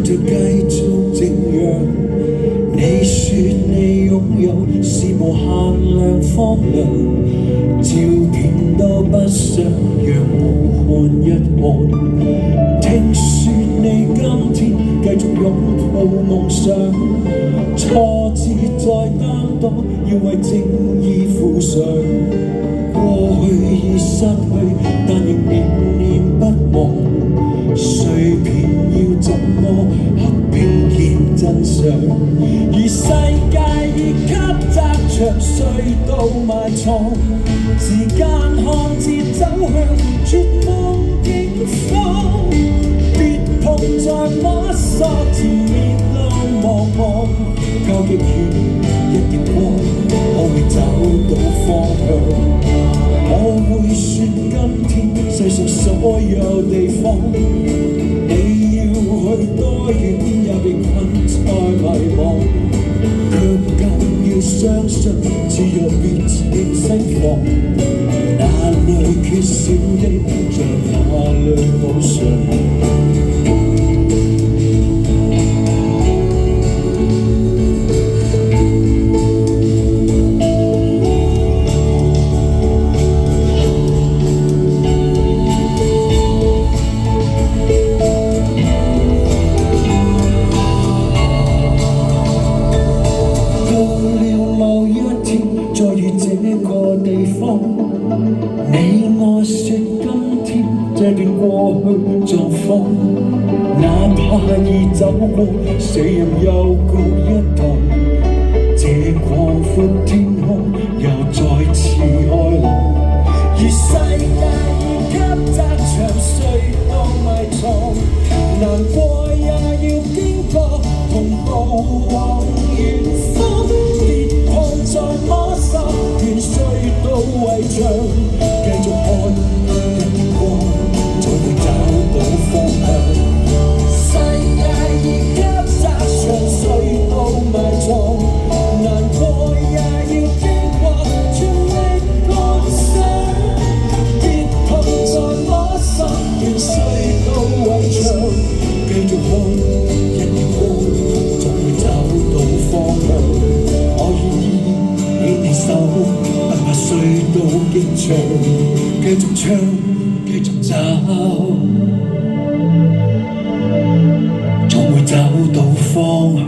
卻繼續靜養。你說你擁有是無限量荒涼，照片都不想讓我看一看。聽說你今天繼續擁抱夢想，挫折再擔當，要為正義負上。過去已失去，但仍念念不忘。碎片要怎麼合併見真相？而世界已給窄牆隧道埋藏，時間看似走向絕望境況。別碰在摸索前面路茫茫，靠極遠一點光，我會找到方向。我會說今天世上所有地方，你要去多遠也被困在迷惘，卻更要相信自由別情釋放。哪裏缺少的，在哪裏補上。你愛說今天這段過去狀況，哪怕已走過，死人又告一趟。這廣闊天空又再次開朗，而世界已給窄牆隧道埋藏，難過也要經過，同步往遠方。別碰再摸索，願隧道圍牆。繼續看一點光，才會找到方向。世界已給窄牆隧道埋藏，難過也要經過，全力趕上。別碰再摸索，願隧道圍牆。繼續看一點光，才會找到方向。我願意牽你手，不怕隧道極長。繼續唱，繼續走，總會找到方向。